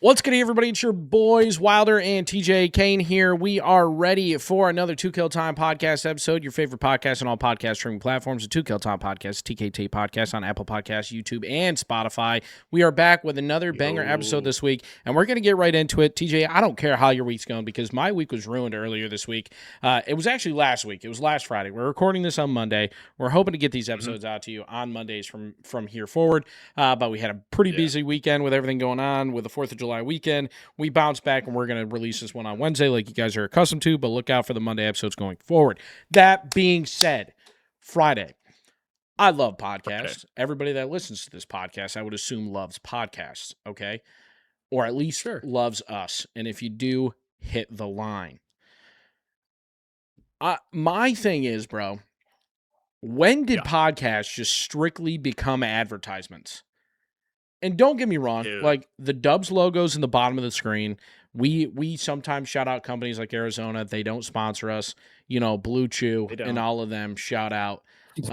What's good, everybody? It's your boys, Wilder and TJ Kane here. We are ready for another 2 Kill Time podcast episode, your favorite podcast on all podcast streaming platforms, the 2 Kill Time podcast, TKT podcast on Apple Podcasts, YouTube, and Spotify. We are back with another banger episode this week, and we're going to get right into it. TJ, I don't care how your week's going because my week was ruined earlier this week. It was actually last week. It was last Friday. We're recording this on Monday. We're hoping to get these episodes out to you on Mondays from here forward, but we had a pretty busy weekend with everything going on with the 4th of July weekend. We bounced back and we're going to release this one on Wednesday like you guys are accustomed to, but look out for the Monday episodes going forward. That being said, Friday. I love podcasts. Okay. Everybody that listens to this podcast, I would assume loves podcasts, okay? Or at least loves us. And if you do, hit the line. My thing is, bro, when did podcasts just strictly become advertisements? And don't get me wrong, like the Dubs logos in the bottom of the screen, we sometimes shout out companies like Arizona. They don't sponsor us, Blue Chew and all of them shout out. It's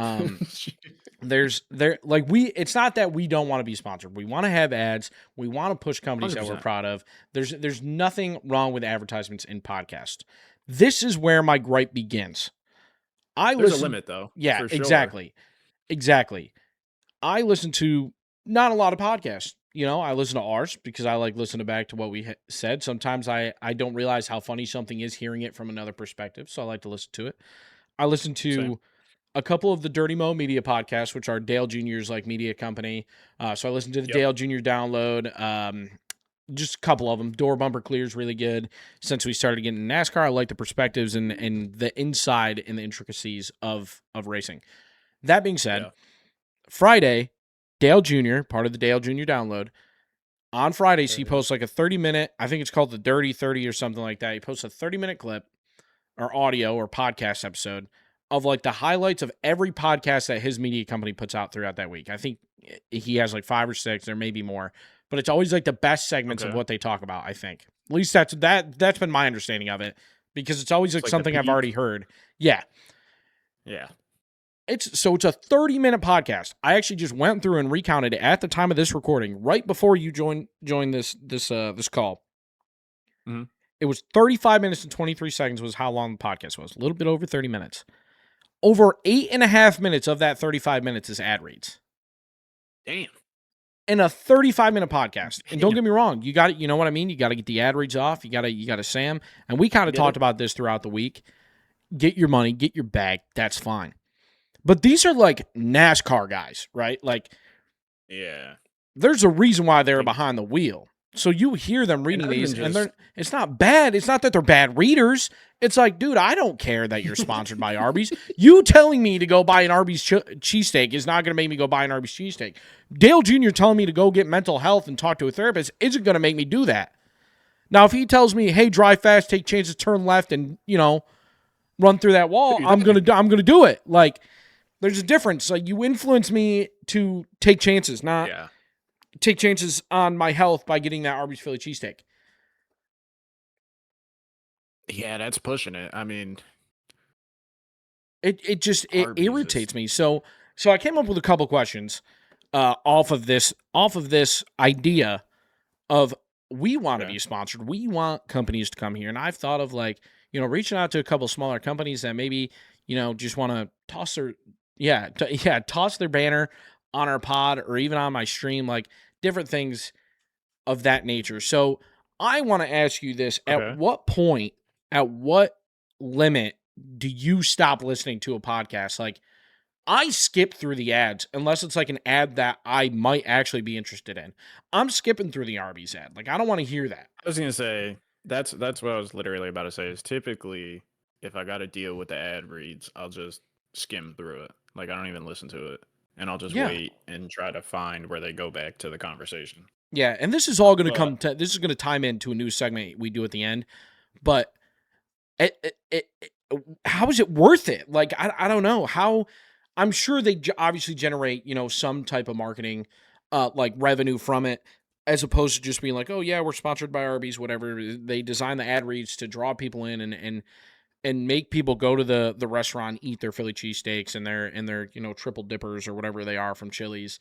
not that we don't want to be sponsored. We want to have ads. We want to push companies 100%. That we're proud of. There's nothing wrong with advertisements in podcasts. This is where my gripe begins. There's a limit though. Yeah, for sure. Exactly. I listen to not a lot of podcasts. I listen to ours because I like listening back to what we said. Sometimes I don't realize how funny something is hearing it from another perspective, so I like to listen to it. I listen to a couple of the Dirty Mo Media podcasts, which are Dale Jr.'s media company. So I listen to the Dale Jr. Download. Just a couple of them. Door Bumper Clear is really good. Since we started getting NASCAR, I like the perspectives and the inside and the intricacies of racing. That being said, Friday, Dale Jr., part of the Dale Jr. Download, on Fridays, he posts like a 30-minute, I think it's called the Dirty 30 or something like that. He posts a 30-minute clip or audio or podcast episode of the highlights of every podcast that his media company puts out throughout that week. I think he has 5 or 6, there may be more, but it's always the best segments of what they talk about, I think. At least that's been my understanding of it, because it's always something I've already heard. Yeah. It's a 30-minute podcast. I actually just went through and recounted it at the time of this recording, right before you joined this call. Mm-hmm. It was 35 minutes and 23 seconds was how long the podcast was. A little bit over 30 minutes. Over 8.5 minutes of that 35 minutes is ad reads. Damn. In a 35-minute podcast. And don't get me wrong, you got it. You know what I mean? You got to get the ad reads off. You got to Sam. And we kind of talked about this throughout the week. Get your money, get your bag. That's fine. But these are NASCAR guys, right? There's a reason why they're behind the wheel. So you hear them reading these, and it's not bad. It's not that they're bad readers. It's dude, I don't care that you're sponsored by Arby's. You telling me to go buy an Arby's cheesesteak is not going to make me go buy an Arby's cheesesteak. Dale Jr. telling me to go get mental health and talk to a therapist isn't going to make me do that. Now, if he tells me, hey, drive fast, take chances, turn left, and, run through that wall, I'm gonna do it. There's a difference. You influence me to take chances, not take chances on my health by getting that Arby's Philly cheesesteak. Yeah, that's pushing it. I mean, it irritates me. So I came up with a couple questions off of this idea of we want to be sponsored. We want companies to come here, and I've thought of reaching out to a couple smaller companies that maybe just want to toss their toss their banner on our pod or even on my stream, different things of that nature. So I want to ask you this. At what point, at what limit do you stop listening to a podcast? I skip through the ads unless it's an ad that I might actually be interested in. I'm skipping through the Arby's ad. I don't want to hear that. I was going to say, that's what I was literally about to say, is typically if I got to deal with the ad reads, I'll just skim through it. I don't even listen to it, and I'll just wait and try to find where they go back to the conversation. Yeah, and this is all going to this is going to time into a new segment we do at the end, but how is it worth it? I don't know how. I'm sure they obviously generate some type of marketing revenue from it, as opposed to just being oh yeah, we're sponsored by Arby's, whatever. They design the ad reads to draw people in and make people go to the restaurant, eat their Philly cheesesteaks and their triple dippers or whatever they are from Chili's.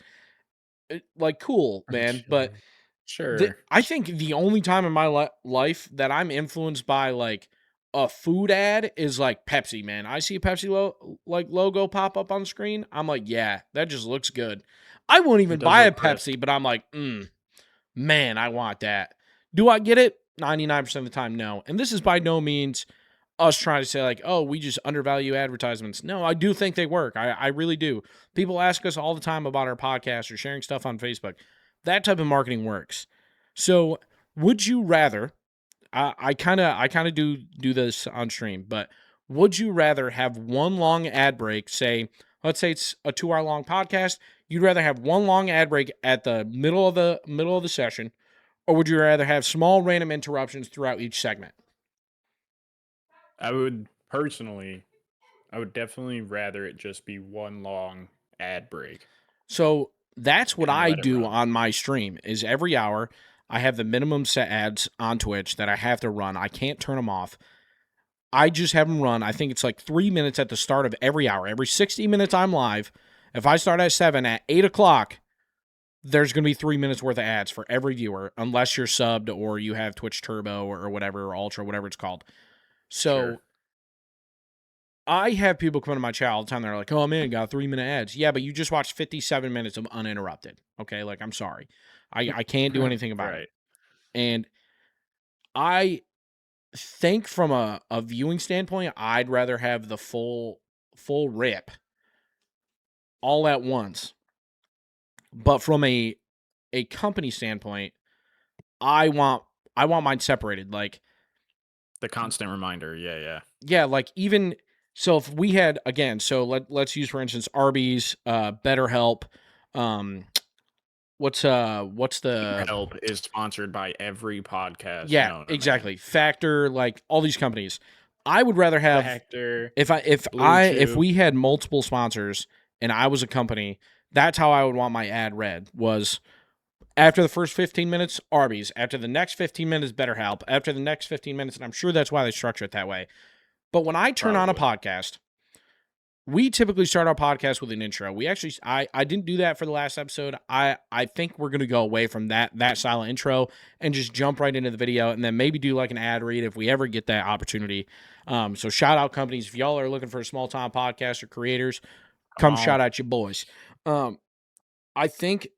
Cool, man. But Sure. I think the only time in my life that I'm influenced by like a food ad is like Pepsi, man. I see a Pepsi logo pop up on the screen. I'm like, yeah, that just looks good. I won't It even does buy a look crisp. Pepsi, but I'm like, man, I want that. Do I get it? 99% of the time, no. And this is by no means us trying to say like, oh, we just undervalue advertisements. No, I do think they work. I really do. People ask us all the time about our podcast or sharing stuff on Facebook. That type of marketing works. So, would you rather? I kind of do this on stream, but would you rather have one long ad break? Say, let's say it's a 2 hour long podcast. You'd rather have one long ad break at the middle of the session, or would you rather have small random interruptions throughout each segment? I would personally, I would definitely rather it just be one long ad break So that's what and I let it do run. on my stream. Is every hour I have the minimum set ads on Twitch that I have to run. I can't turn them off. I just have them run. I think it's like 3 minutes at the start of every hour. Every 60 minutes I'm live. If I start at 7, at 8 o'clock, there's going to be 3 minutes worth of ads for every viewer, unless you're subbed or you have Twitch Turbo or whatever, or Ultra, whatever it's called. Sure. So I have people come into my chat all the time. They're like, oh man, got 3 minute ads. Yeah, but you just watched 57 minutes of uninterrupted. Okay. Like, I'm sorry. I can't do anything about it. Right. And I think from a viewing standpoint, I'd rather have the full rip all at once. But from a company standpoint, I want mine separated. Like, The constant reminder. Yeah, yeah. yeah, like even so if we had again, so let's use for instance Arby's, BetterHelp, um what's the Help is sponsored by every podcast yeah, known and man. exactly. Factor, like all these companies. I would rather have Factor, if Blue we had multiple sponsors and I was a company, that's how I would want my ad read was after the first 15 minutes, Arby's. After the next 15 minutes, BetterHelp. After the next 15 minutes, and I'm sure that's why they structure it that way. But when I turn on a probably. podcast, we typically start our podcast with an intro. We actually I didn't do that for the last episode. I think we're gonna go away from that style of intro and just jump right into the video and then maybe do like an ad read if we ever get that opportunity. So shout out companies if y'all are looking for a small time podcast or creators, Come come on. shout out your boys. I think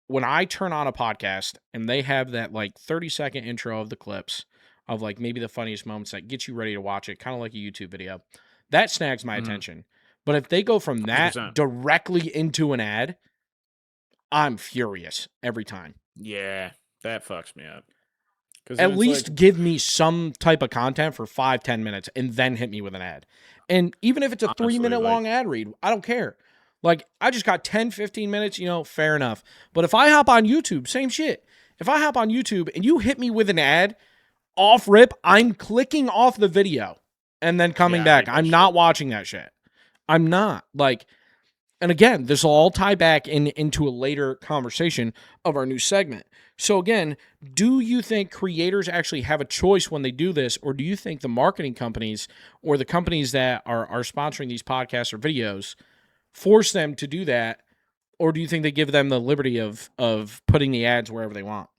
when I turn on a podcast and they have that like 30-second intro of the clips of like maybe the funniest moments that get you ready to watch it, kind of like a YouTube video, that snags my Mhm. attention. But if they go from that 100%. directly into an ad, I'm furious every time. Yeah, that fucks me up. Because then At it's like, least give me some type of content for 5-10 minutes and then hit me with an ad. And even if it's a three honestly, minute like, long ad read, I don't care. Like, I just got 10-15 minutes, fair enough. But if I hop on YouTube, same shit. If I hop on YouTube and you hit me with an ad off rip, I'm clicking off the video and then coming yeah, I back. hate that I'm shit. not watching that shit. I'm not. Like, and again, this will all tie back into a later conversation of our new segment. So again, do you think creators actually have a choice when they do this, or do you think the marketing companies or the companies that are sponsoring these podcasts or videos force them to do that, or do you think they give them the liberty of putting the ads wherever they want?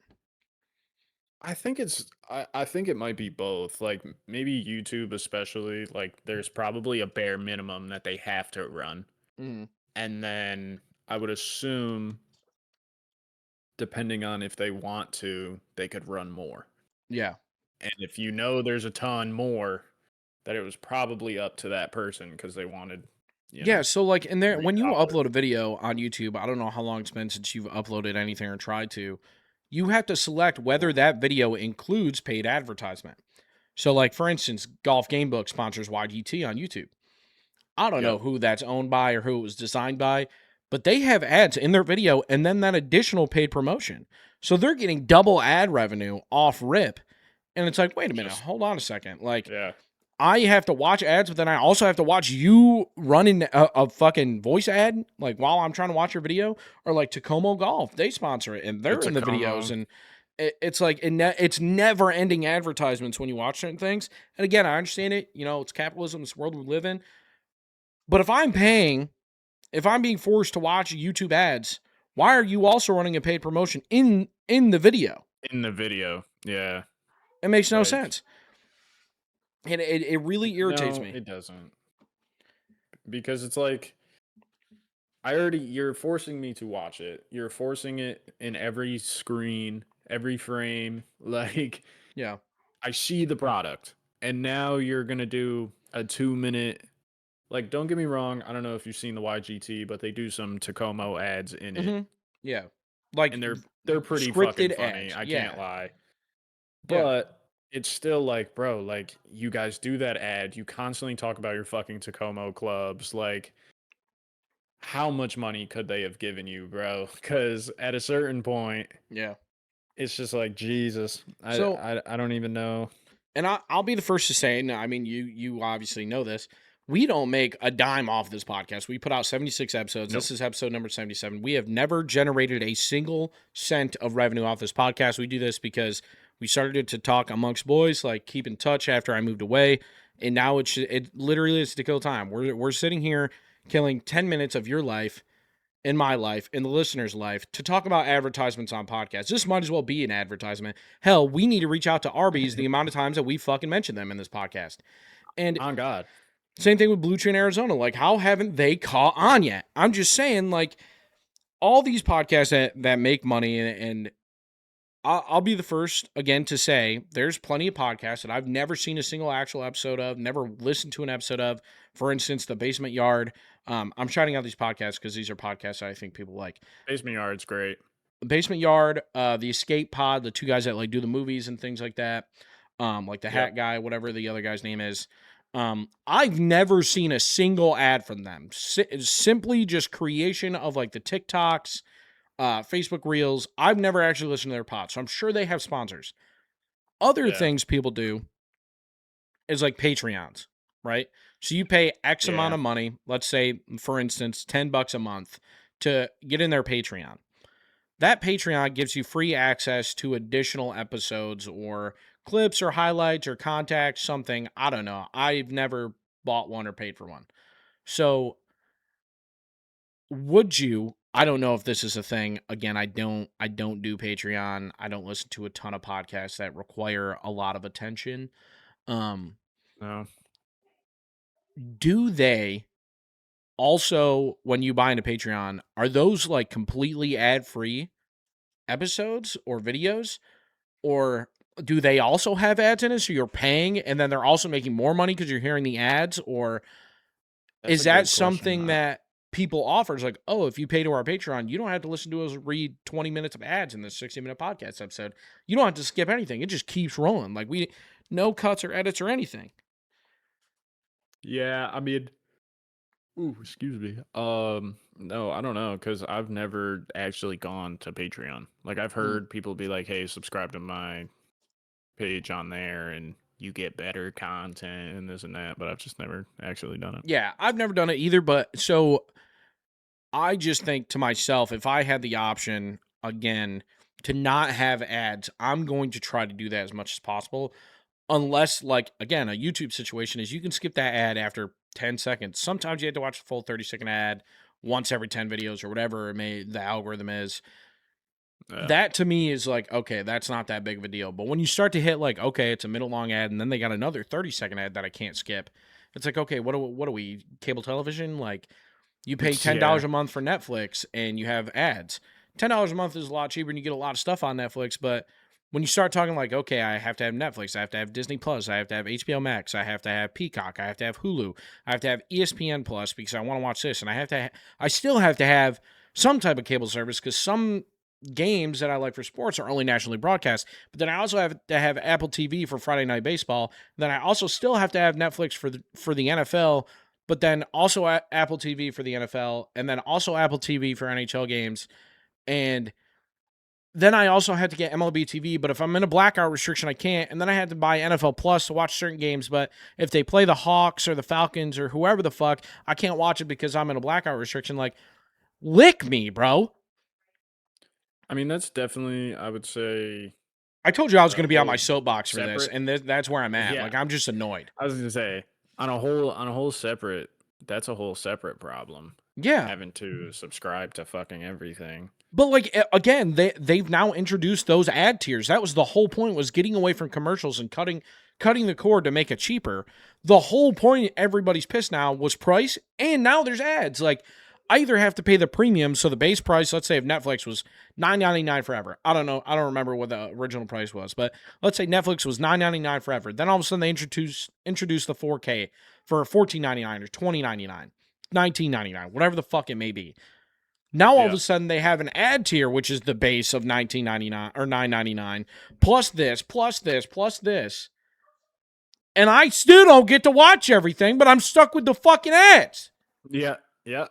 I think it might be both. Like maybe YouTube especially, like there's probably a bare minimum that they have to run. Mm, And then I would assume depending on if they want to, they could run more. yeah. And if you know there's a ton more, that it was probably up to that person because they wanted, you Yeah, know, so like in there read when you dollars. upload a video on YouTube, I don't know how long it's been since you've uploaded anything or tried to. You have to select whether that video includes paid advertisement. So like for instance, Golf Gamebook sponsors YGT on YouTube. I don't know Yep. who that's owned by or who it was designed by, but they have ads in their video and then that additional paid promotion. So they're getting double ad revenue off rip. And it's like, wait a minute, Just hold on a second. Like yeah. I have to watch ads, but then I also have to watch you running a fucking voice ad, like while I'm trying to watch your video, or like Tacoma Golf, they sponsor it and The they're in the videos, Tacoma. and it's like it's never ending advertisements when you watch certain things. And again, I understand it, it's capitalism, this world we live in. But if I'm being forced to watch YouTube ads, Why are you also running a paid promotion in the video? In the video, yeah. It makes no Like, sense. And it really irritates no, me. it doesn't. Because it's like, you're forcing me to watch it. You're forcing it in every screen, every frame. Like, Yeah. I see the product. And now you're going to do a 2 minute. Like, don't get me wrong. I don't know if you've seen the YGT, but they do some Tacoma ads in it. Yeah. Like And they're pretty fucking scripted funny. ads. I can't Yeah. lie. Yeah. But it's still like, bro, like, you guys do that ad. You constantly talk about your fucking Tacoma clubs. Like, how much money could they have given you, bro? Because at a certain point, Yeah. it's just like, Jesus, So, I don't even know. and I'll be the first to say, no, I mean, you obviously know this. We don't make a dime off this podcast. We put out 76 episodes. Nope. This is episode number 77. We have never generated a single cent of revenue off this podcast. We do this because we started to talk amongst boys, like keep in touch after I moved away. And now it literally is to kill time. We're sitting here killing 10 minutes of your life, in my life, in the listener's life, to talk about advertisements on podcasts. This might as well be an advertisement. Hell, we need to reach out to Arby's the amount of times that we fucking mention them in this podcast. And On God. same thing with Blue Tree in Arizona. Like, how haven't they caught on yet? I'm just saying, like, all these podcasts that make money, and I'll be the first again to say there's plenty of podcasts that I've never seen a single actual episode of, never listened to an episode of. For instance, The Basement Yard. I'm shouting out these podcasts because these are podcasts that I think people like. Basement Yard's great. Basement Yard, the Escape Pod, the two guys that like do the movies and things like that, like the Hat Yep. Guy, whatever the other guy's name is. I've never seen a single ad from them. Simply just creation of like the TikToks, Facebook Reels. I've never actually listened to their pod, so I'm sure they have sponsors. Other Yeah. things people do is like Patreons, right? So you pay X amount Yeah. of money, let's say for instance, $10 a month to get in their Patreon. That Patreon gives you free access to additional episodes or clips or highlights or contacts, something. I don't know. I've never bought one or paid for one. So, would you? I don't know if this is a thing. Again, I don't do Patreon. I don't listen to a ton of podcasts that require a lot of attention. Um, No. do they also, when you buy into Patreon, are those like completely ad-free episodes or videos? Or do they also have ads in it? So you're paying and then they're also making more money because you're hearing the ads? Or That's is a that good question. something that people offer? It's like, oh, if you pay to our Patreon, you don't have to listen to us read 20 minutes of ads in this 60-minute podcast episode. You don't have to skip anything. It just keeps rolling. Like no cuts or edits or anything. Yeah, I mean, ooh, excuse me. No, I don't know, because I've never actually gone to Patreon. Like, I've Mm. heard people be like, "Hey, subscribe to my page on there, and you get better content and this and that." But I've just never actually done it. Yeah, I've never done it either, but so I just think to myself, if I had the option again to not have ads, I'm going to try to do that as much as possible. Unless, like, again, a YouTube situation is you can skip that ad after 10 seconds. Sometimes you have to watch a full 30-second ad once every 10 videos or whatever the algorithm is. Yeah. That to me is like, okay, that's not that big of a deal. But when you start to hit like, okay, it's a middle long ad and then they got another 30-second ad that I can't skip, it's like, okay, what are we, cable television? Like, you pay $10 Yeah. a month for Netflix and you have ads. $10 a month is a lot cheaper and you get a lot of stuff on Netflix. But when you start talking like, okay, I have to have Netflix, I have to have Disney Plus, I have to have HBO Max, I have to have Peacock, I have to have Hulu, I have to have ESPN Plus because I want to watch this, and I still have to have some type of cable service because some games that I like for sports are only nationally broadcast. But then I also have to have Apple TV for Friday Night Baseball. Then I also still have to have Netflix for the NFL, but then also Apple TV for the NFL, and then also Apple TV for NHL games. And then I also had to get MLB TV, but if I'm in a blackout restriction, I can't. And then I had to buy NFL Plus to watch certain games, but if they play the Hawks or the Falcons or whoever the fuck, I can't watch it because I'm in a blackout restriction. Like, lick me, bro. I mean, that's definitely, I would say, I told you I was going a to be on my whole soapbox for this, separate. and that's where I'm at. Yeah, Like, I'm just annoyed. I was gonna say, on a whole separate. That's a whole separate problem. Yeah. having to subscribe to fucking everything. But like again, they've now introduced those ad tiers. That was the whole point, was getting away from commercials and cutting the cord to make it cheaper. The whole point, everybody's pissed now, was price, and now there's ads. Like, I either have to pay the premium, so the base price, let's say if Netflix was $9.99 forever. I don't know, I don't remember what the original price was, but let's say Netflix was $9.99 forever. Then all of a sudden they introduce the 4K for $14.99 or $20.99, $19.99, whatever the fuck it may be. Now all of a sudden they have an ad tier, which is the base of $19.99 or $9.99, plus this, plus this, plus this. And I still don't get to watch everything, but I'm stuck with the fucking ads. Yeah, yeah.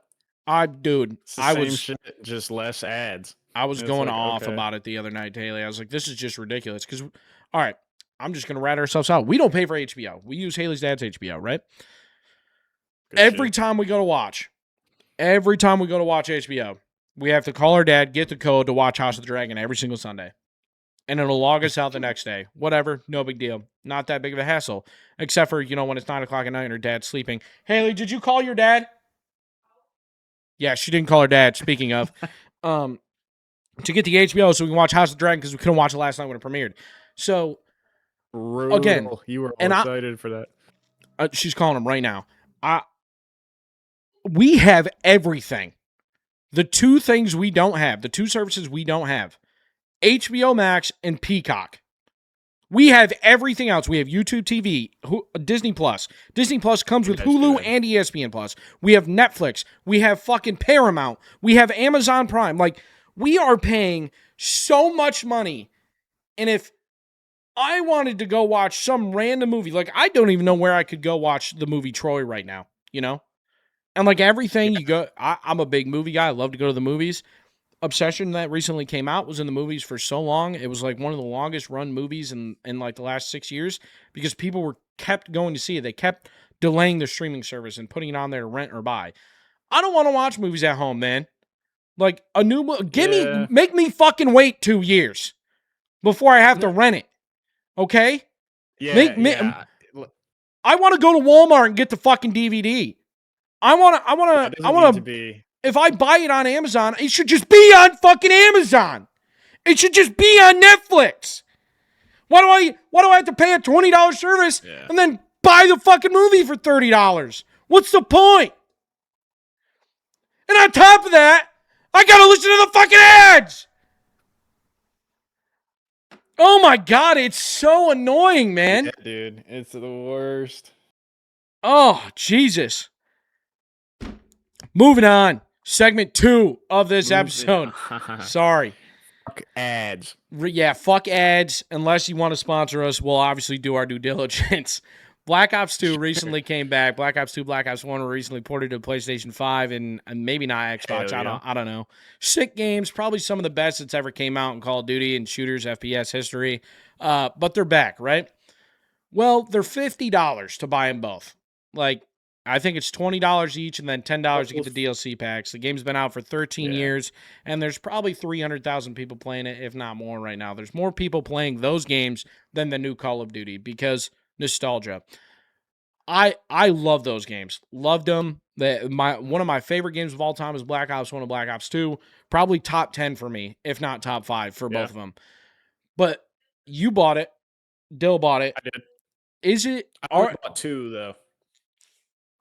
Dude, It's the same shit, just less ads. I was going off about it the other night, Haley. I was like, this is just ridiculous. Because, all right, I'm just going to rat ourselves out. We don't pay for HBO. We use Haley's dad's HBO, right? Every time we go to watch HBO, we have to call our dad, get the code to watch House of the Dragon every single Sunday. And it'll log us out the next day. Whatever, no big deal. Not that big of a hassle. Except for, when it's 9 o'clock at night and her dad's sleeping. Haley, did you call your dad? Yeah, she didn't call her dad, speaking of. To get the HBO so we can watch House of the Dragon because we couldn't watch it last night when it premiered. So, Brutal. Again, you were all excited for that. She's calling him right now. We have everything. The two things we don't have, the two services we don't have, HBO Max and Peacock. We have everything else. We have YouTube TV, Disney Plus. Disney Plus comes with Hulu and ESPN Plus. We have Netflix. We have fucking Paramount. We have Amazon Prime. Like, we are paying so much money. And if I wanted to go watch some random movie, like, I don't even know where I could go watch the movie Troy right now, And like everything you go, I'm a big movie guy. I love to go to the movies. Obsession that recently came out was in the movies for so long. It was like one of the longest run movies in like the last 6 years because people were kept going to see it. They kept delaying their streaming service and putting it on there to rent or buy. I don't want to watch movies at home, man. Like a new make me fucking wait 2 years before I have to rent it. Okay? Yeah. I want to go to Walmart and get the fucking DVD. I want to if I buy it on Amazon, it should just be on fucking Amazon. It should just be on Netflix. Why do I have to pay a $20 service and then buy the fucking movie for $30? What's the point? And on top of that, I gotta listen to the fucking ads. Oh my God, it's so annoying, man. Yeah, dude, it's the worst. Oh, Jesus. Moving on. Segment 2 of this episode. Sorry. Fuck ads. Yeah, fuck ads. Unless you want to sponsor us, we'll obviously do our due diligence. Black Ops 2 recently came back. Black Ops 2, Black Ops 1 were recently ported to PlayStation 5 and maybe not Xbox. I don't know. Sick games, probably some of the best that's ever came out in Call of Duty and shooters FPS history. But they're back, right? Well, they're $50 to buy them both. Like, I think it's $20 each and then $10 to get the DLC packs. The game's been out for 13 years, and there's probably 300,000 people playing it, if not more right now. There's more people playing those games than the new Call of Duty because nostalgia. I love those games. Loved them. One of my favorite games of all time is Black Ops 1 and Black Ops 2. Probably top 10 for me, if not top 5 for both of them. But you bought it. Dill bought it. I did. Is it? I bought 2, though.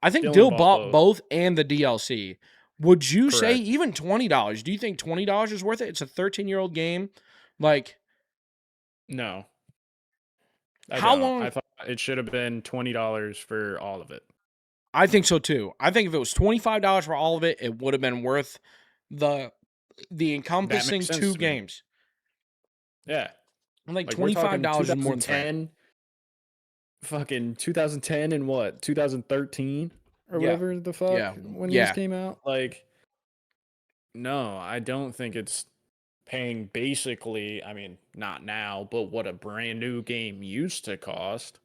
I think Dill bought both and the DLC. Would you say even $20? Do you think $20 is worth it? It's a 13-year-old game. Like, no. How long? I thought it should have been $20 for all of it. I think so too. I think if it was $25 for all of it, it would have been worth the encompassing 2 games. Yeah. I'm like $25 is more than 10. Fucking 2010 and what? 2013 or whatever the fuck when this came out? Like, no, I don't think it's paying basically, I mean, not now, but what a brand new game used to cost.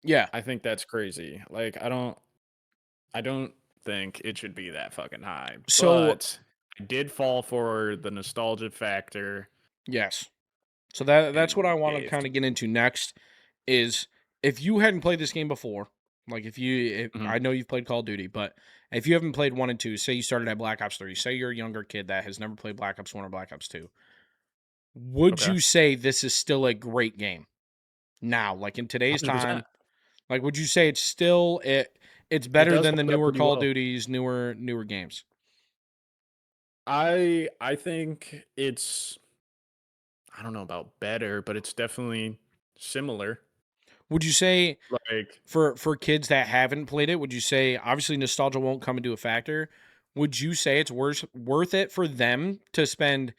Yeah. I think that's crazy. Like, I don't think it should be that fucking high. So but I did fall for the nostalgia factor. Yes. So that's what I want to kind of get into next is if you hadn't played this game before Like Mhm. I know you've played Call of Duty, but if you haven't played 1 and 2, say you started at Black Ops 3, say you're a younger kid that has never played Black Ops 1 or Black Ops 2. Would Okay. you say this is still a great game now, like in today's time? 100%. Like, would you say it's It better does than the hold up newer pretty Call of well. Duties, newer games? I think it's I don't know about better, but it's definitely similar. Would you say Like, for kids that haven't played it, would you say obviously nostalgia won't come into a factor? Would you say it's worth it for them to spend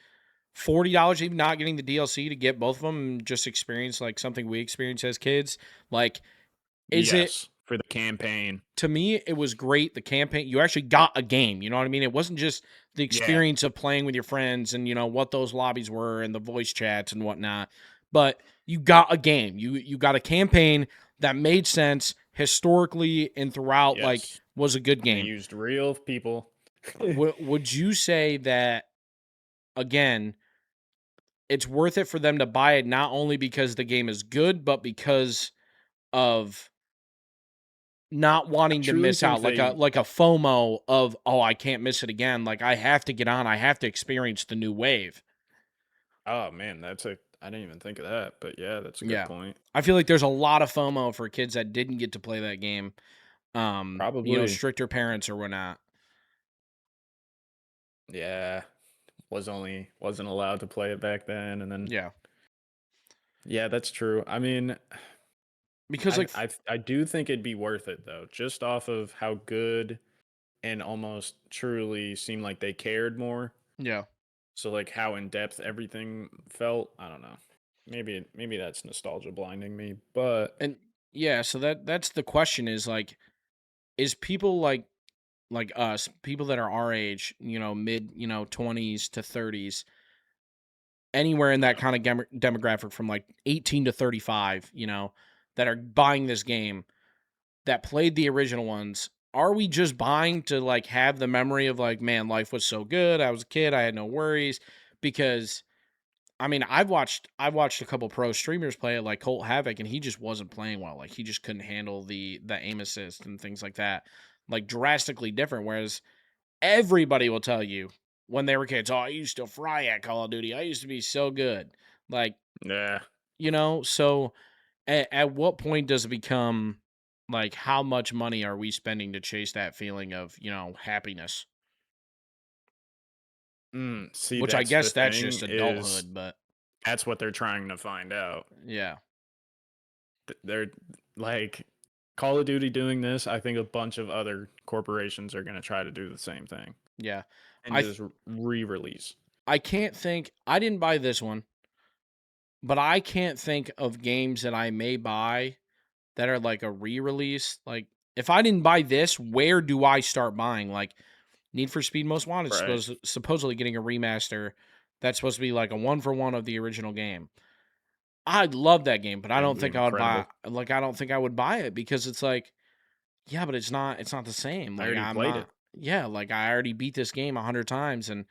$40 even not getting the DLC to get both of them and just experience like something we experienced as kids? Like, is it yes, for the campaign. to me, it was great. The campaign, you actually got a game. You know what I mean? It wasn't just the Yeah. experience of playing with your friends and what those lobbies were and the voice chats and whatnot. But you got a game. You got a campaign that made sense historically and throughout. Like, Yes. was a good And they game. used real people. Would you say that again? It's worth it for them to buy it not only because the game is good, but because of not I wanting to truly miss think out, they like a FOMO of, "Oh, I can't miss it again." Like, I have to get on, I have to experience the new wave. oh man, I didn't even think of that, but yeah, that's a good Yeah. point. I feel like there's a lot of FOMO for kids that didn't get to play that game, Probably. stricter parents or whatnot. Yeah. Wasn't allowed to play it back then, and then Yeah. yeah, that's true. I mean, Because, like I do think it'd be worth it though, just off of how good and almost truly seemed like they cared more. yeah. So like how in depth everything felt, I don't know. Maybe that's nostalgia blinding me, but And, yeah, so that's the question is, like, is people like us, people that are our age, mid, 20s to 30s, anywhere in that yeah, kind of demographic from like 18 to 35, that are buying this game that played the original ones, are we just buying to like have the memory of like, man, life was so good. I was a kid, I had no worries. Because I mean, I've watched a couple pro streamers play it like Colt Havoc, and he just wasn't playing well. Like he just couldn't handle the aim assist and things like that. Like drastically different. Whereas everybody will tell you when they were kids, oh, I used to fry at Call of Duty. I used to be so good. Like, yeah. so at what point does it become like how much money are we spending to chase that feeling of, happiness? See, Which I that's the guess that's thing just is adulthood, but that's what they're trying to find out. yeah. They're like Call of Duty doing this. I think a bunch of other corporations are going to try to do the same thing Yeah. and I th- just re-release. I can't think I didn't buy this one, but I can't think of games that I may buy that are like a re-release. Like if I didn't buy this, where do I start buying? Like Need for Speed Most Wanted Right. supposedly getting a remaster that's supposed to be like a one for one of the original game. I love that game, but I It'd don't be think I would buy incredible. like I don't think I would buy it because it's like, yeah, but it's not the same. I Like already I'm played not it. yeah, like I already beat this game 100 times and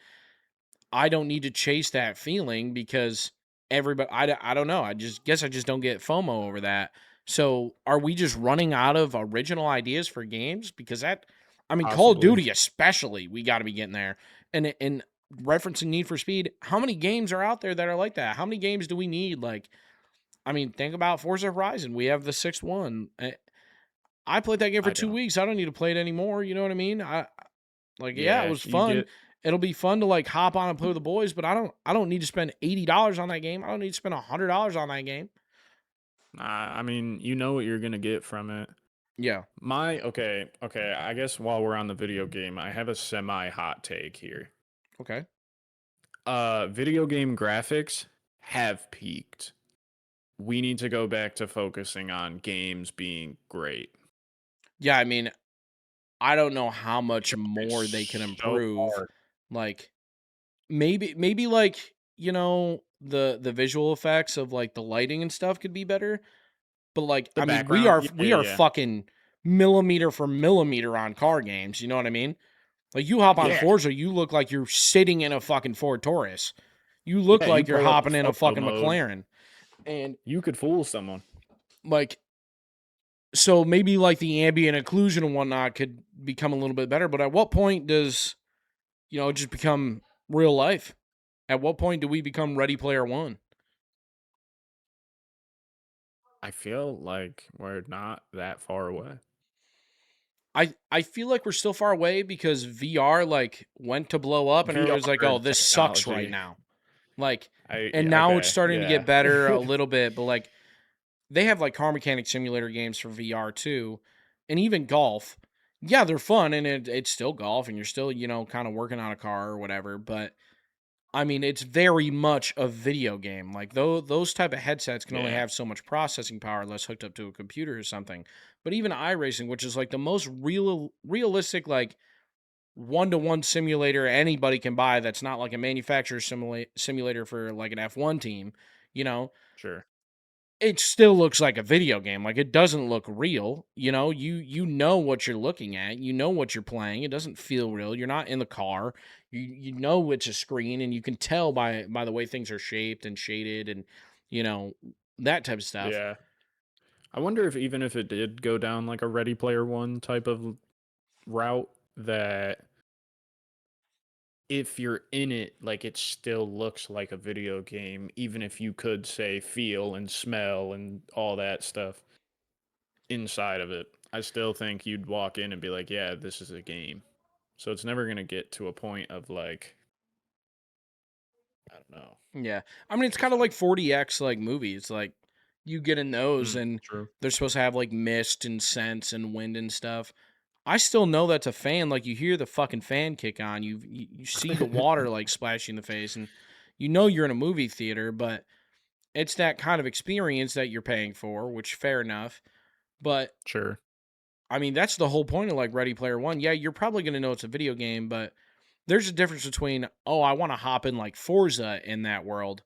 I don't need to chase that feeling because everybody I don't know. I just guess I just don't get FOMO over that. So, are we just running out of original ideas for games because that I mean Call of Possibly. Duty especially, we got to be getting there. And referencing Need for Speed, how many games are out there that are like that? How many games do we need like I mean, think about Forza Horizon. We have the sixth one. I played that game for I 2 don't. weeks. I don't need to play it anymore. You know what I mean? Yeah, it Yeah, was you fun. get. It'll be fun to like hop on and play with the boys, but I don't need to spend $80 on that game. I don't need to spend $100 on that game. I mean, you know what you're gonna get from it. Yeah. Okay. I guess while we're on the video game, I have a semi hot take here. Okay. Video game graphics have peaked. We need to go back to focusing on games being great. Yeah, I mean, I don't know how much Trying more they can so improve. hard. Like maybe like, the visual effects of like the lighting and stuff could be better. But like, The I mean, background, we are yeah. fucking millimeter for millimeter on car games. You know what I mean? Like you hop on Yeah, Forza, you look like you're sitting in a fucking Ford Taurus. You look yeah, you like you're pull up the hopping in a photo fucking mode, McLaren. And you could fool someone. like, So maybe like the ambient occlusion and whatnot could become a little bit better. But at what point does, it just become real life? At what point do we become Ready Player One? I feel like we're not that far away. I feel like we're still far away because VR like went to blow up and everybody's like, VR "Oh, this sucks right technology. now." Like, I and yeah, now it's okay, starting to yeah. get better a little bit, but like they have like car mechanic simulator games for VR too, and even golf. Yeah, they're fun and it's still golf and you're still, kind of working on a car or whatever, but I mean, it's very much a video game. Like those type of headsets can only Yeah, have so much processing power unless hooked up to a computer or something. But even iRacing, which is like the most realistic like one-to-one simulator anybody can buy that's not like a manufacturer simulator for like an F1 team, you know, sure. it still looks like a video game. Like it doesn't look real. You know what you're looking at. You know what you're playing. It doesn't feel real. You're not in the car. You know it's a screen, and you can tell by the way things are shaped and shaded, and you know that type of stuff. Yeah. I wonder if even if it did go down like a Ready Player One type of route, that if you're in it, like it still looks like a video game, even if you could say feel and smell and all that stuff inside of it. I still think you'd walk in and be like, yeah, this is a game. So it's never going to get to a point of like, I don't know. Yeah, I mean it's What's kind of like that? 40x like movies. Like you get in those, and True. they're supposed to have like mist and scents and wind and stuff. I still know that's a fan. Like you hear the fucking fan kick on, you see the water like splashing in the face, and you know you're in a movie theater. But it's that kind of experience that you're paying for, which fair enough. But Sure. I mean that's the whole point of like Ready Player One. Yeah, you're probably gonna know it's a video game, but there's a difference between I want to hop in like Forza in that world,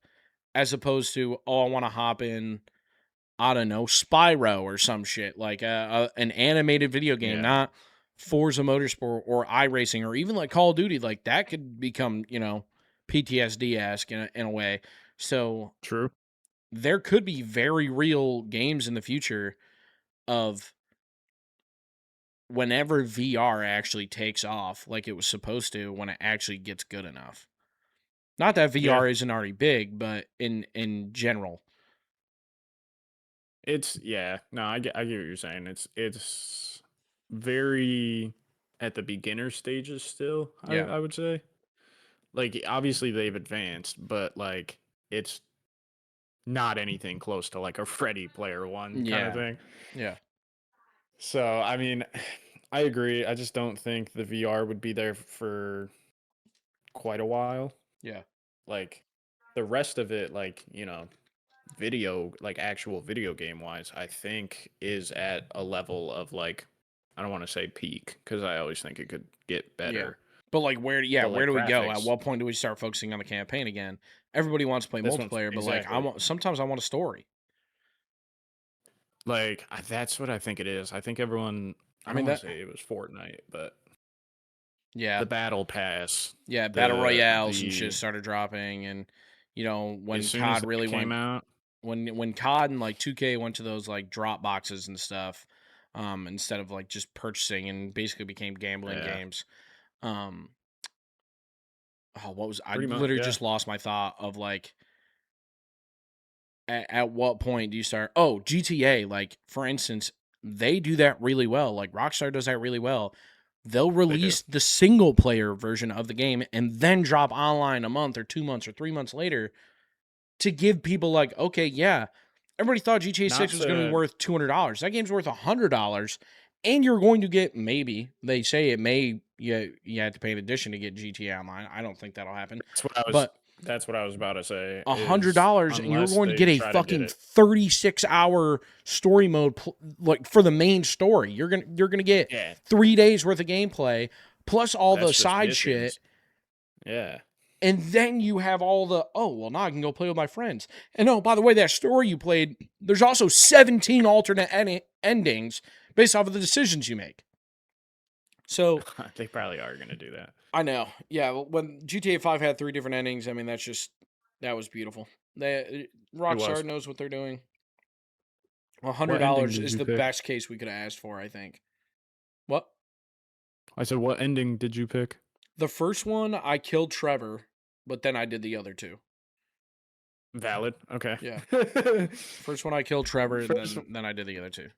as opposed to I want to hop in, I don't know, Spyro or some shit like an animated video game, Yeah. not Forza Motorsport or iRacing or even like Call of Duty. Like that could become PTSD esque in a way. So True. there could be very real games in the future of whenever VR actually takes off, like it was supposed to, when it actually gets good enough. Not that Yeah. VR isn't already big, but in general, It's yeah. No, I get what you're saying. It's very at the beginner stages still, yeah, I would say. Like obviously they've advanced, but like it's not anything close to like a Freddy Player One kind of yeah, thing. yeah, So I mean, I agree. I just don't think the VR would be there for quite a while. yeah. Like the rest of it, like, video, like actual video game wise, I think is at a level of like, I don't want to say peak because I always think it could get Yeah. better. But like But where like do we go? At graphics, what point do we start focusing on the campaign again? Everybody wants to play this one's multiplayer, but like exactly sometimes I want a story. like that's what I think it is. I think everyone, I I don't mean want that to say it was Fortnite, but yeah. the battle pass, Yeah, battle the royales and shit the started dropping, and as when soon as COD that really came went, out, when COD and like 2K went to those like drop boxes and stuff, instead of like just purchasing, and basically became gambling yeah, games. Um what was I pretty much, literally yeah, just lost my thought of like at what point do you start? Oh, GTA, like for instance, they do that really well. Like Rockstar does that really well. They'll they do. release the single player version of the game and then drop online a month or 2 months or 3 months later to give people like, okay, yeah, everybody thought GTA Not 6 was going to be to worth $200. That game's worth $100, and you're going to get, maybe they say it may, you have to pay an addition to get GTA Online. I don't think that'll happen, that's what I was but that's what I was about to say a hundred is dollars and you're unless going to they get a try to get fucking it. 36-hour story mode like for the main story. You're gonna get Yeah, 3 days worth of gameplay plus all the that's just side shit, missions. Yeah. and then you have all the, oh well, now I can go play with my friends. And oh, by the way, that story you played, there's also 17 alternate endings based off of the decisions you make. So They probably are gonna do that. I know, yeah. When GTA 5 had 3 different endings, I mean that was beautiful. It Rockstar was. knows what they're doing. What ending $100 did is you the pick? best case we could have asked for, I think. What? I said, what ending did you pick? The first one, I killed Trevor, but then I did the other two. Valid. Okay. Yeah. First one I killed Trevor, and first then I did the other two.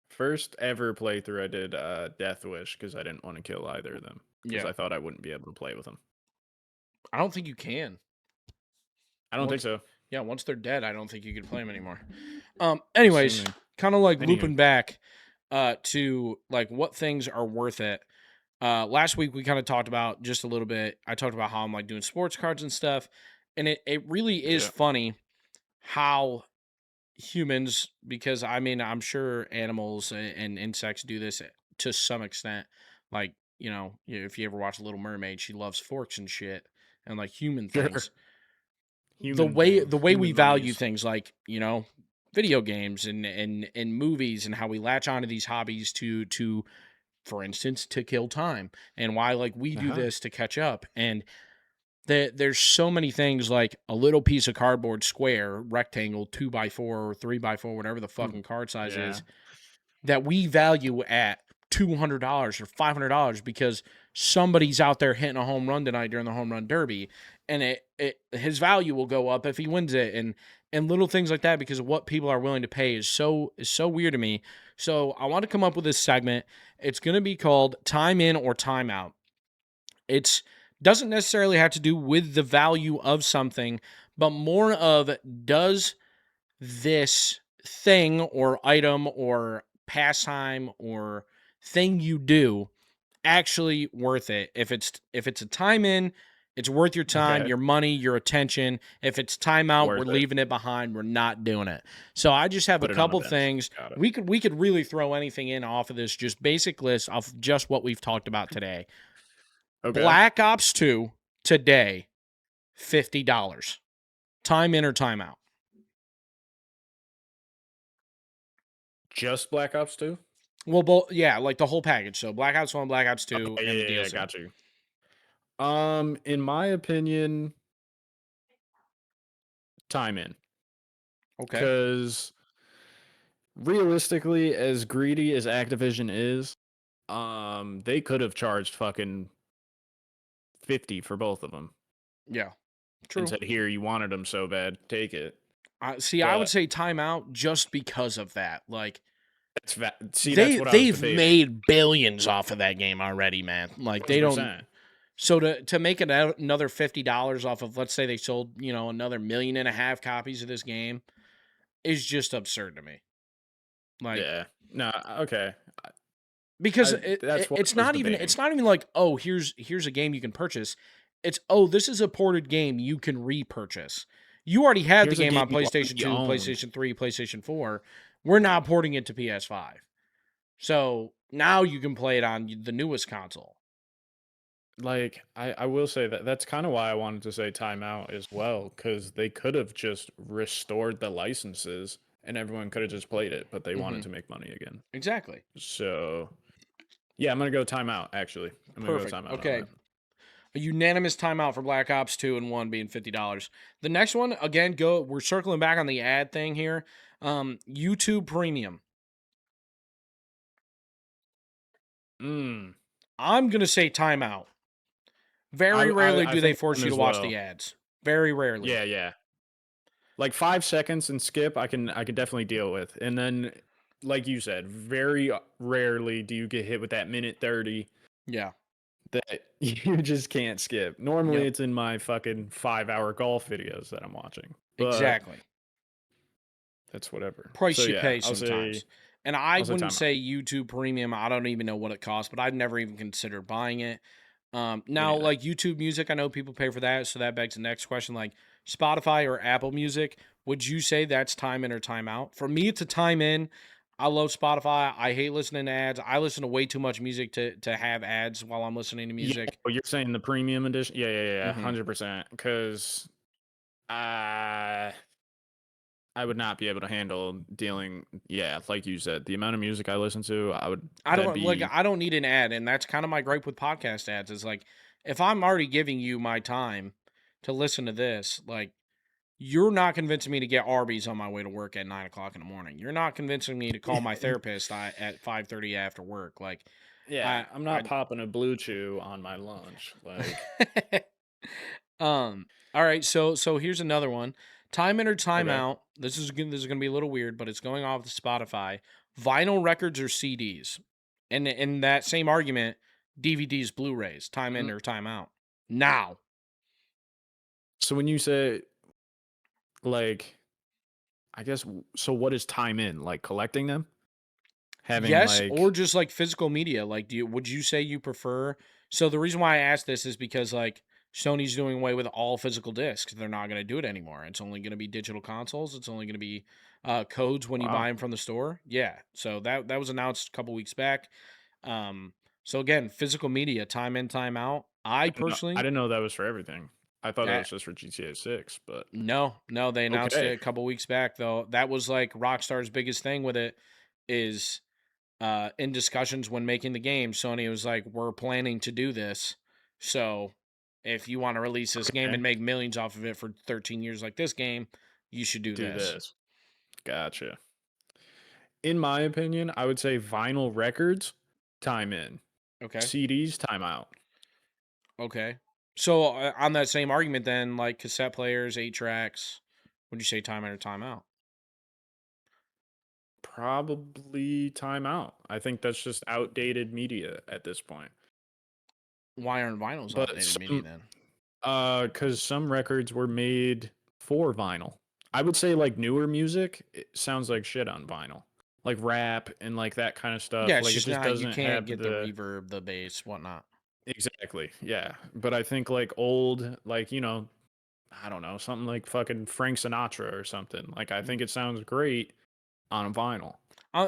first ever playthrough I did Death Wish because I didn't want to kill either of them because Yeah. I thought I wouldn't be able to play with them. I don't think you can. I don't think Once so. yeah, once they're dead, I don't think you can play them anymore. I'm Anyways, assuming. kind of like Anywho, looping back to like what things are worth it. Last week we kind of talked about just a little bit. I talked about how I'm like doing sports cards and stuff, and it really is yeah, funny how humans, because I mean I'm sure animals and insects do this to some extent. Like if you ever watch Little Mermaid, she loves forks and shit, and like human sure. things. The Human way things, the way we human value mummies. things, like video games and movies, and how we latch onto these hobbies to for instance, to kill time, and why like we do Uh-huh. this to catch up. And there's so many things, like a little piece of cardboard, square, rectangle, 2x4 or 3x4, whatever the Hmm. fucking card size Yeah. is, that we value at $200 or $500 because somebody's out there hitting a home run tonight during the home run derby, and his value will go up if he wins it. And little things like that, because of what people are willing to pay, is so weird to me. So I want to come up with this segment. It's going to be called time in or time out. It's doesn't necessarily have to do with the value of something, but more of, does this thing or item or pastime or thing you do actually worth it? If it's a time in, it's worth your time, Okay. your money, your attention. If it's time out, we're Worth it. leaving it behind. We're not doing it. So I just have a Put it on a couple bench. things. Got it. We could really throw anything in off of this just basic list of just what we've talked about today. Okay. Black Ops 2 today, $50. Time in or time out? Just Black Ops 2? Well, both, yeah, like the whole package. So Black Ops 1, Black Ops 2, Okay, and the yeah, yeah, yeah, DLC. got you. In my opinion, time in. Okay. Because realistically, as greedy as Activision is, they could have charged fucking 50 for both of them Yeah. and True. said, "Here, you wanted them so bad, take it." See, I would But say timeout just because of that. Like see, that's they what I was they've debating. made billions off of that game already, man. Like they don't. 100%. So to make it out another $50 off of, let's say they sold another 1.5 million copies of this game, is just absurd to me. Like, Yeah. No, okay. because That's what it's I was not even debating. like, oh, here's a game you can purchase. It's, oh, this is a ported game you can repurchase. You already had the Here's a game game on you PlayStation already 2, own. PlayStation 3, PlayStation 4. We're not porting it to PS5. So now you can play it on the newest console. Like, I will say that that's kind of why I wanted to say timeout as well, because they could have just restored the licenses and everyone could have just played it, but they wanted Hmm. to make money again. Exactly. So, yeah, I'm gonna go timeout. Actually, I'm gonna go Perfect. timeout on Okay. that. A unanimous timeout for Black Ops 2 and 1 being $50. The next one, again, we're circling back on the ad thing here. YouTube Premium. Mm, I'm going to say timeout. Very rarely I do they think force them you to as watch the well. ads. Very rarely. Yeah, yeah. Like 5 seconds and skip, I can definitely deal with. And then, like you said, very rarely do you get hit with that minute 30 Yeah. that you just can't skip. Normally, Yep. it's in my fucking 5 hour golf videos that I'm watching, but Exactly. that's whatever. So Price you yeah, pay I'll say sometimes. And I wouldn't timeout. say YouTube Premium. I don't even know what it costs, but I'd never even considered buying it. Me Now, neither. like YouTube Music, I know people pay for that, so that begs the next question. Like Spotify or Apple Music, would you say that's time in or time out? For me, it's a time in. I love Spotify. I hate listening to ads. I listen to way too much music to have ads while I'm listening to Yeah, music. but you're saying the premium edition? Yeah, yeah, yeah, Hmm. 100%. Because I I would not be able to handle dealing. Yeah, like you said, the amount of music I listen to, I would. I That'd don't like. be I don't need an ad, and that's kind of my gripe with podcast ads. Is like, if I'm already giving you my time to listen to this, like, You're not convincing me to get Arby's on my way to work at 9 o'clock in the morning. You're not convincing me to call my therapist at 5:30 after work. Like, Yeah, I, I'm not popping a Blue Chew on my lunch. Like, I, all right. So here's another one. Time in or time okay. out. This is gonna be a little weird, but it's going off the Spotify. Vinyl records or CDs, and in that same argument, DVDs, Blu-rays. Time in Mhm. or time out. Now, So when you say like, I guess so what is time in? Like collecting them? Having yes, or like just like physical media. Like, would you say you prefer? So the reason why I asked this is because like Sony's doing away with all physical discs. They're not going to do it anymore. It's only going to be digital consoles. It's only going to be codes when you buy wow. them from the store. Yeah. So that was announced a couple weeks back. Um, so again, physical media, time in, time out. I I personally, didn't know that was for everything. I thought it uh, was just for GTA 6, but no, they announced it okay. a couple weeks back though. That was like Rockstar's biggest thing with it is in discussions when making the game, Sony was like, "We're planning to do this, so if you want to release this game Okay. and make millions off of it for 13 years like this game, you should do Do this." this. Gotcha. In my opinion, I would say vinyl records, time in. Okay, CDs, time out. okay. So on that same argument, then, like cassette players, 8 tracks, would you say time in or time out? Probably time out. I think that's just outdated media at this point. Why aren't vinyls But outdated media some then? because some records were made for vinyl. I would say like newer music, it sounds like shit on vinyl. Like rap and like that kind of Yeah, stuff. it's Like it just just not. You doesn't can't have get the the reverb, the bass, whatnot. exactly. Yeah. But I think like old, like, I don't know, something like fucking Frank Sinatra or something. Like I think it sounds great on a vinyl.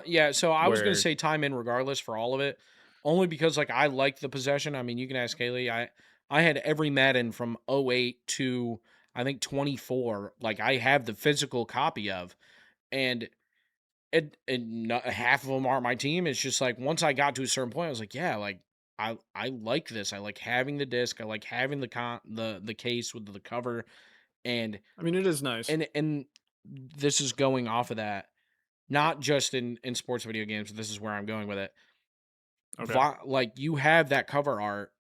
Yeah, so I was gonna Where say time in regardless for all of it, only because like I like the possession. I mean, you can ask Kaylee. I had every Madden from '08 to I think 24. Like I have the physical copy of, and half of them aren't my team. It's just like once I got to a certain point, I was like, yeah, like I like this. I like having the disc. I like having the case with the cover, and I mean it is nice. and this is going off of that not just in sports video games, but this is where I'm going with it. Okay. Like you have that cover art.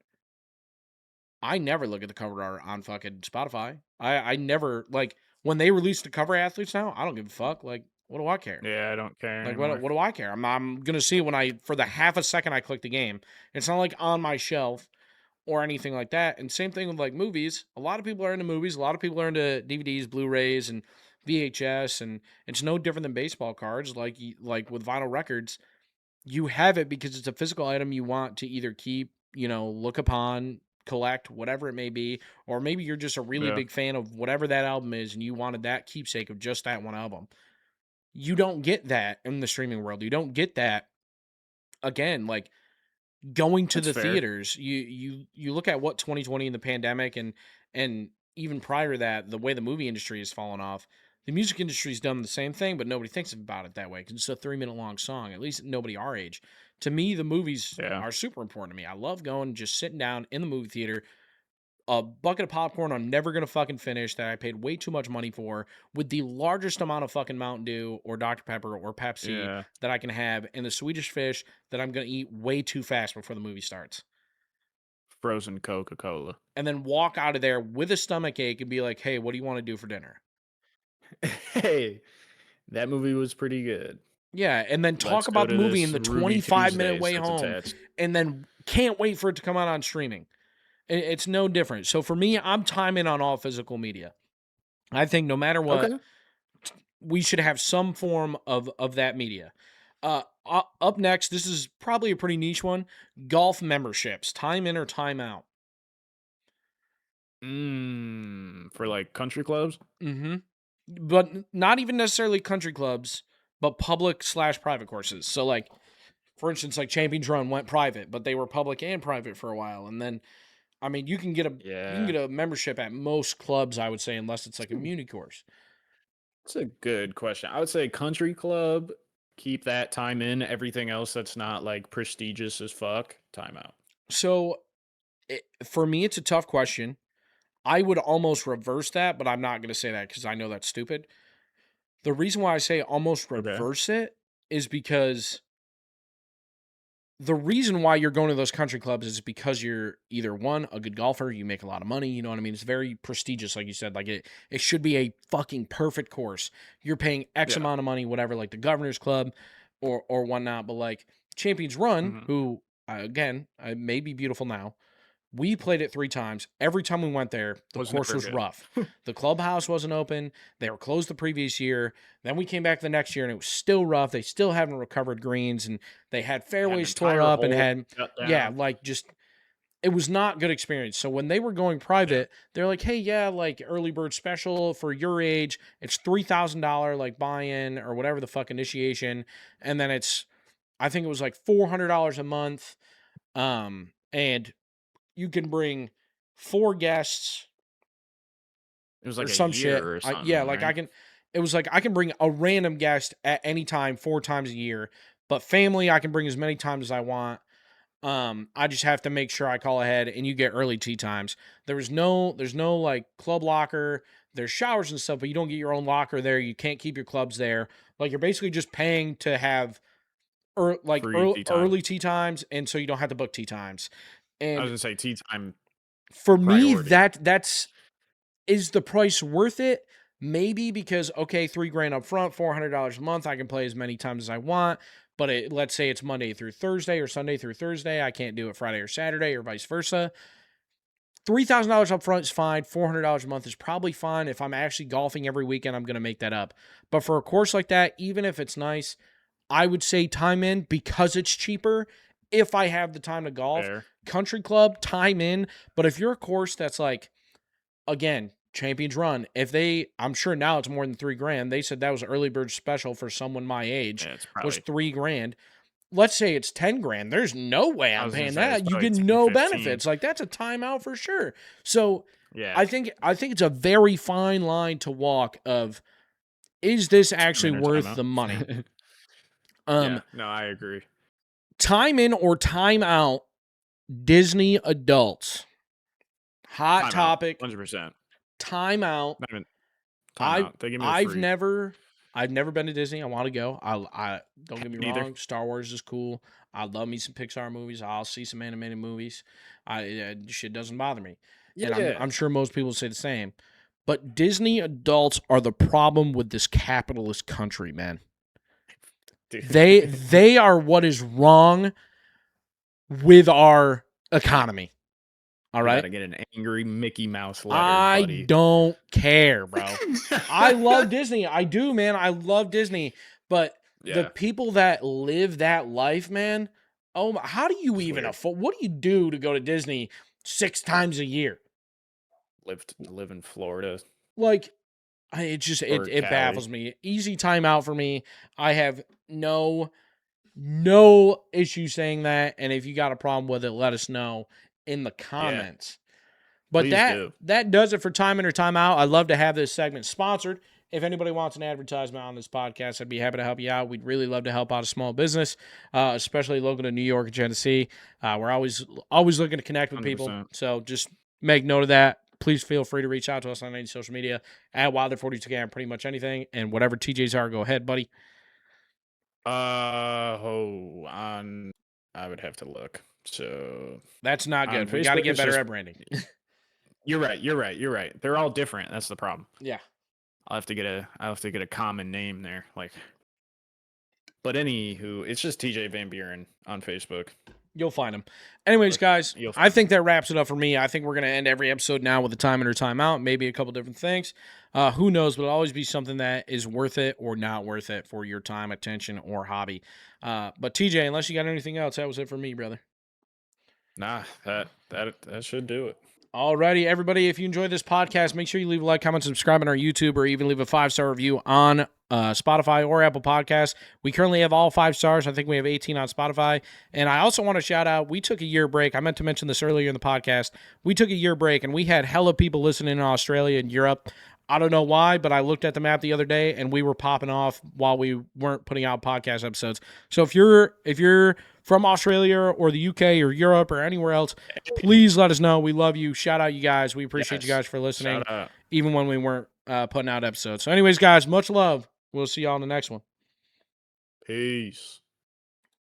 I never look at the cover art on fucking Spotify. I never like when they release the cover athletes now. I don't give a fuck. Like what do I care? Yeah, I don't care Like anymore. what do I care? I'm gonna see it when I for the half a second I click the game. It's not like on my shelf or anything like that. And same thing with like movies. A lot of people are into movies. A lot of people are into DVDs, Blu-rays, and VHS. And it's no different than baseball cards. Like with vinyl records, you have it because it's a physical item you want to either keep, look upon, collect, whatever it may be, or maybe you're just a really Yeah. big fan of whatever that album is and you wanted that keepsake of just that one album. You don't get that in the streaming world. You don't get that again. Like going to That's the fair. theaters, you look at what 2020 and the pandemic and even prior to that, the way the movie industry has fallen off. The music industry's done the same thing, but nobody thinks about it that way because it's a 3 minute long song. At least nobody our age. To me, the movies Yeah. are super important to me. I love going, just sitting down in the movie theater, a bucket of popcorn I'm never gonna fucking finish that I paid way too much money for with the largest amount of fucking Mountain Dew or Dr. Pepper or Pepsi Yeah. that I can have, and the Swedish fish that I'm gonna eat way too fast before the movie starts. Frozen Coca-Cola. And then walk out of there with a stomach ache and be like, hey, what do you want to do for dinner? Hey, that movie was pretty good. Yeah, and then talk Let's go about the to movie in this the Ruby 25-minute Tuesdays way that's home, attached. and then can't wait for it to come out on streaming. It's no different. So for me, I'm timing on all physical media. I think no matter what, Okay. we should have some form of that media. Up next, this is probably a pretty niche one: golf memberships, time in or time out. For like country clubs? hmm But not even necessarily country clubs, but public slash private courses. So, like for instance, like Champions Run went private, but they were public and private for a while, and then I mean, you can Yeah. get a membership at most clubs, I would say, unless it's like a muni course. It's a good question. I would say country club, keep that time in. Everything else that's not like prestigious as fuck, time out. So for me, it's a tough question. I would almost reverse that, but I'm not going to say that because I know that's stupid. The reason why I say almost Okay. reverse it is because the reason why you're going to those country clubs is because you're either one, a good golfer, you make a lot of money, you know what I mean? It's very prestigious, like you said. Like it should be a fucking perfect course. You're paying X Yeah. amount of money, whatever, like the Governor's Club or whatnot. But like Champions Run, Hmm. who again may be beautiful now, we played it 3 times. Every time we went there, the Was course never was good. rough. The clubhouse wasn't open. They were closed the previous year. Then we came back the next year and it was still rough. They still haven't recovered greens and they had They had an fairways tore entire up and hole had shut yeah, down. like just it was not good experience. So when they were going Yeah. private, they're like, "Hey, yeah, like early bird special for your age. It's $3,000 like buy-in or whatever the fuck initiation, and then it's I think it was like $400 a month. And you can bring 4 guests It was or like a some shit. year or Yeah, something, like right? it was like I can bring a random guest at any time 4 times a year, but family I can bring as many times as I want. I just have to make sure I call ahead and you get early tee times. There's no like club locker. There's showers and stuff, but you don't get your own locker there. You can't keep your clubs there. Like you're basically just paying to have Free tea time. early tee times, and so you don't have to book tee times. I was And gonna say tea time for me, priority. that's is the price worth it? Maybe because okay, 3 grand up front, $400 a month. I can play as many times as I want. But let's say it's Monday through Thursday or Sunday through Thursday. I can't do it Friday or Saturday or vice versa. $3,000 up front is fine. $400 a month is probably fine. If I'm actually golfing every weekend, I'm going to make that up. But for a course like that, even if it's nice, I would say time in because it's cheaper. If I have the time to golf, Fair. country club, time in. But if you're a course that's like, again, Champions Run, if they, I'm sure now it's more than 3 grand. They said that was early bird special for someone my age Yeah, it's was probably. 3 grand. Let's say it's 10 grand. There's no way I I'm was gonna paying say it's that. You probably get 10, no 15. benefits. Like that's a timeout for sure. So Yeah. I think it's a very fine line to walk of is this Time actually in or worth timeout. the money? Um, Yeah. No, I agree. time in or time out, Disney adults. Hot Timeout. topic, 100%. time out. Not even I timeout. They give me the I've free. never I've never been to Disney. I want to go. I don't get me Neither. wrong. Star Wars is cool. I love me some Pixar movies. I'll see some animated movies. Shit doesn't bother me, and Yeah. I'm sure most people say the same. But Disney adults are the problem with this capitalist country, man. Dude. They are what is wrong with our economy. All You right. gotta get an angry Mickey Mouse letter, I buddy. don't care, bro. I love Disney. I do, man. I love Disney. But the Yeah. people that live that life, man, oh, how do you It's even weird. afford? What do you do to go to Disney 6 times a year? Live in Florida Like, or it Cali. baffles me. Easy time out for me. I have no issue saying that. And if you got a problem with it, let us know in the Yeah. comments. But Please do. that does it for time in or time out. I'd love to have this segment sponsored. If anybody wants an advertisement on this podcast, I'd be happy to help you out. We'd really love to help out a small business, especially local to New York and Tennessee. We're always looking to connect with people. 100%. So just make note of that. Please feel free to reach out to us on any social media at Wilder42K on pretty much anything. And whatever TJs are, go ahead, buddy. On I would have to look. So That's not on good. We got to Facebook, get it's better just at branding. you're right. You're right. You're right. They're all different. That's the problem. Yeah. I'll have to get a common name there. Like, but anywho, it's just TJ Van Buren on Facebook. You'll find them. Anyways, guys, You'll I find think that wraps it up for me. I think we're going to end every episode now with a time in or time out, maybe a couple different things. Who knows, but it'll always be something that is worth it or not worth it for your time, attention, or hobby. But TJ, unless you got anything else, that was it for me, brother. Nah, that should do it. Alrighty, everybody. If you enjoyed this podcast, make sure you leave a like, comment, subscribe on our YouTube, or even leave a 5-star review on Spotify or Apple Podcasts. We currently have all 5 stars. I think we have 18 on Spotify. And I also want to shout out, we took a year break. I meant to mention this earlier in the podcast. We took a year break, and we had hella people listening in Australia and Europe. I don't know why, but I looked at the map the other day and we were popping off while we weren't putting out podcast episodes. So if you're from Australia or the UK or Europe or anywhere else, Hey, please let us know. We love you. Shout out you guys. We appreciate you yes. guys for listening, Shout out. even when we weren't putting out episodes. So, anyways, guys, much love. We'll see y'all in the next one. Peace.